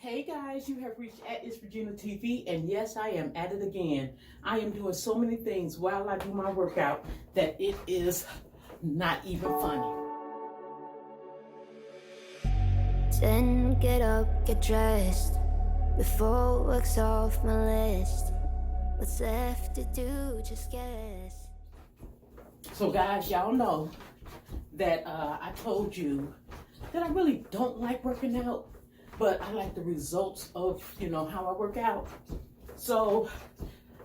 Hey guys, you have reached at It's Regina TV, and yes, I am at it again. I am doing so many things while I do my workout that it is not even funny. Then get up, get dressed, before work's off my list. What's left to do, just guess. So guys, y'all know that I told you that I really don't like working out, but I like the results of, how I work out. So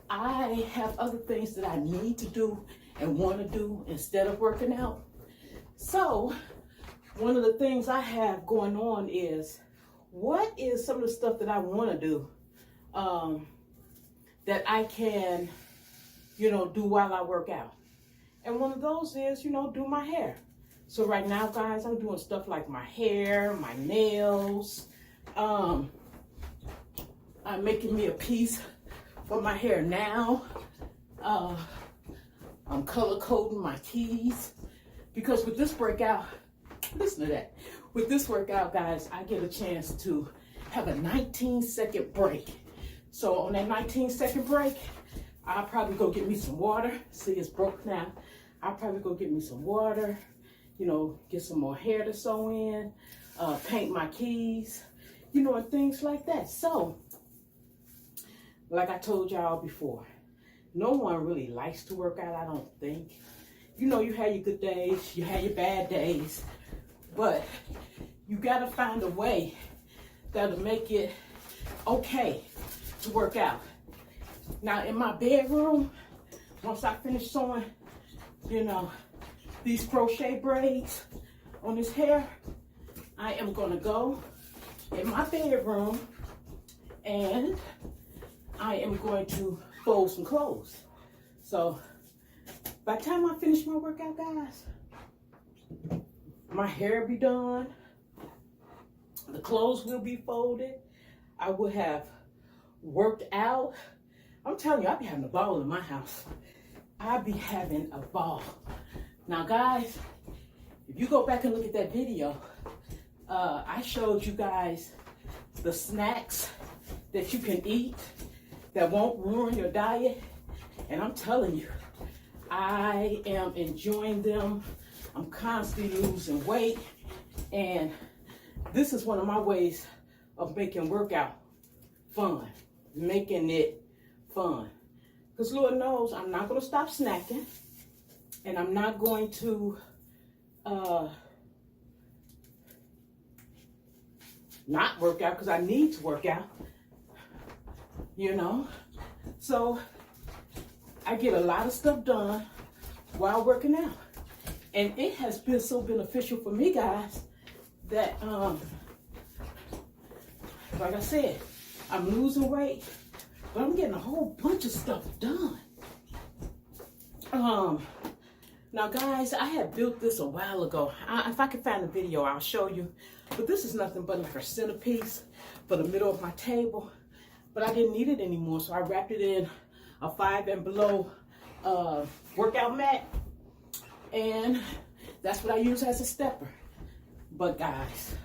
I have other things that I need to do and want to do instead of working out. So one of the things I have going on is, what is some of the stuff that I want to do that I can, do while I work out? And one of those is, do my hair. So right now, guys, I'm doing stuff like my hair, my nails. I'm making me a piece for my hair now. I'm color coding my keys. Because with this workout, listen to that. With this workout, guys, I get a chance to have a 19-second break. So on that 19-second break, I'll probably go get me some water. See, it's broke now. I'll probably go get me some water, get some more hair to sew in, paint my keys, and things like that. So, like I told y'all before, no one really likes to work out, I don't think. You have your good days, you have your bad days, but you gotta find a way that'll make it okay to work out. Now, in my bedroom, once I finish sewing, these crochet braids on this hair, I am gonna go in my bedroom and I am going to fold some clothes. So by the time I finish my workout, guys, my hair will be done, the clothes will be folded, I will have worked out. I'm telling you, I'll be having a ball in my house. I'll be having a ball. Now, guys, if you go back and look at that video, I showed you guys the snacks that you can eat that won't ruin your diet. And I'm telling you, I am enjoying them. I'm constantly losing weight. And this is one of my ways of making workout fun, making it fun. Because Lord knows I'm not going to stop snacking. And I'm not going to not work out because I need to work out. So I get a lot of stuff done while working out. And it has been so beneficial for me, guys, that, like I said, I'm losing weight, but I'm getting a whole bunch of stuff done. Now, guys, I had built this a while ago. If I can find the video, I'll show you. But this is nothing but like a centerpiece for the middle of my table. But I didn't need it anymore, so I wrapped it in a 5 and below workout mat. And that's what I use as a stepper. But, guys,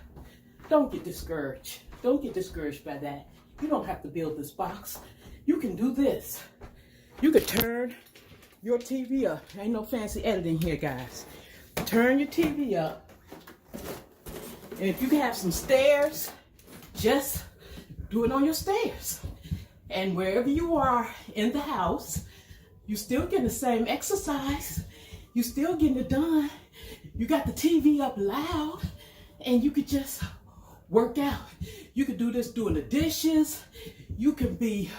don't get discouraged. Don't get discouraged by that. You don't have to build this box. You can do this. You could turn your TV up. Ain't no fancy editing here, guys. Turn your TV up. And if you can have some stairs, just do it on your stairs. And wherever you are in the house, you still getting the same exercise. You still getting it done. You got the TV up loud, and you could just work out. You could do this doing the dishes. You can be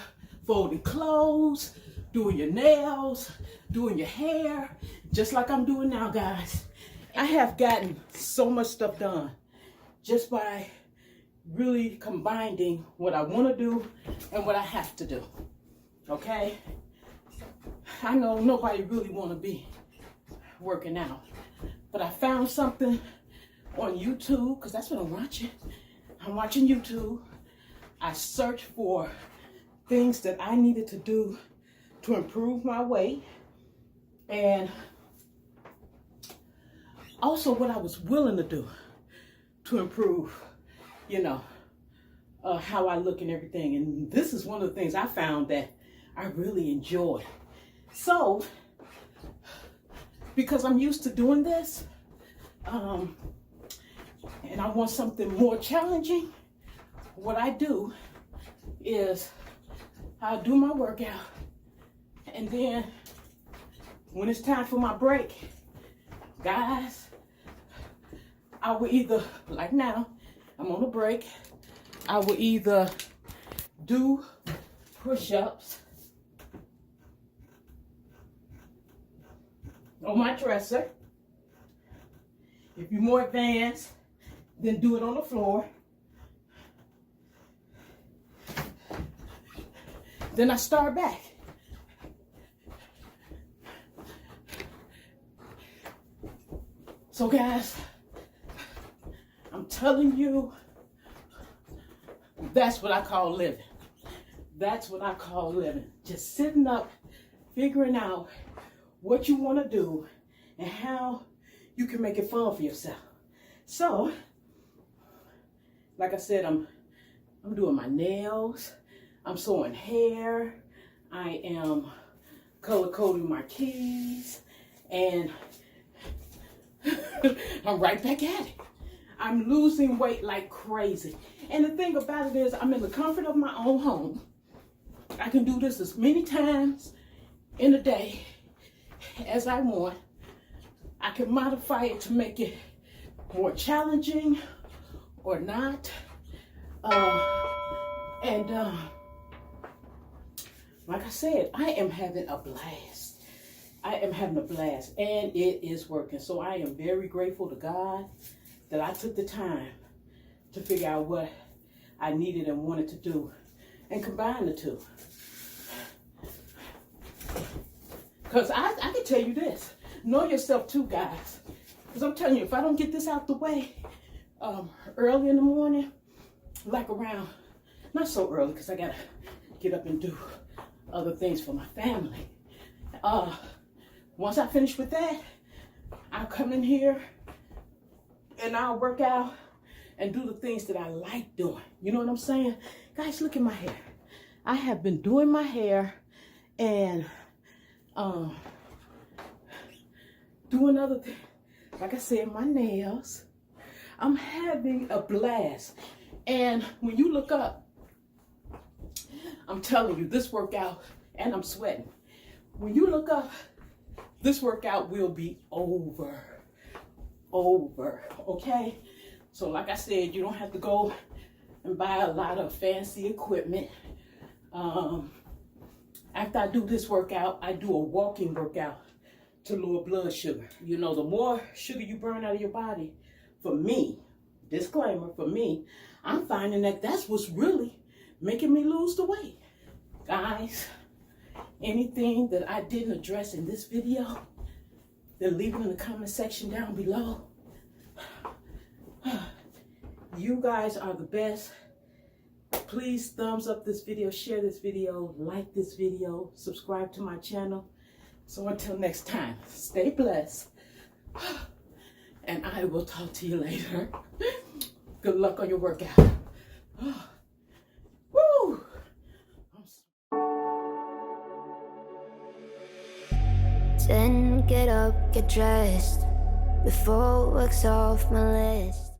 folding clothes, doing your nails, doing your hair, just like I'm doing now, guys. I have gotten so much stuff done just by really combining what I want to do and what I have to do, okay? I know nobody really want to be working out, but I found something on YouTube, because that's what I'm watching. I'm watching YouTube. I searched for things that I needed to do to improve my weight, and also what I was willing to do to improve, how I look and everything. And this is one of the things I found that I really enjoy. So, because I'm used to doing this, and I want something more challenging, what I do is I'll do my workout, and then when it's time for my break, guys, I will either, like now, I'm on a break, I will either do push-ups on my dresser. If you're more advanced, then do it on the floor. Then I start back. So guys, I'm telling you, that's what I call living. That's what I call living. Just sitting up, figuring out what you want to do and how you can make it fun for yourself. So, like I said, I'm doing my nails, I'm sewing hair, I am color coding my keys, and I'm right back at it. I'm losing weight like crazy. And the thing about it is, I'm in the comfort of my own home. I can do this as many times in a day as I want. I can modify it to make it more challenging or not. Like I said, I am having a blast. I am having a blast, and it is working. So I am very grateful to God that I took the time to figure out what I needed and wanted to do and combine the two. Because I can tell you this, know yourself too, guys. Because I'm telling you, if I don't get this out the way early in the morning, like around, not so early because I got to get up and do other things for my family. Once I finish with that, I'll come in here and I'll work out and do the things that I like doing. You know what I'm saying? Guys, look at my hair. I have been doing my hair and doing other things. Like I said, my nails. I'm having a blast. And when you look up, I'm telling you, this workout, and I'm sweating. When you look up, this workout will be over, okay? So like I said, you don't have to go and buy a lot of fancy equipment. After I do this workout, I do a walking workout to lower blood sugar. You know, the more sugar you burn out of your body, for me, disclaimer, for me, I'm finding that that's what's really making me lose the weight. Guys, anything that I didn't address in this video, then leave it in the comment section down below. You guys are the best. Please thumbs up this video, share this video, like this video, subscribe to my channel. So until next time, stay blessed. And I will talk to you later. Good luck on your workout. Woo! Then get up, get dressed before work's off my list.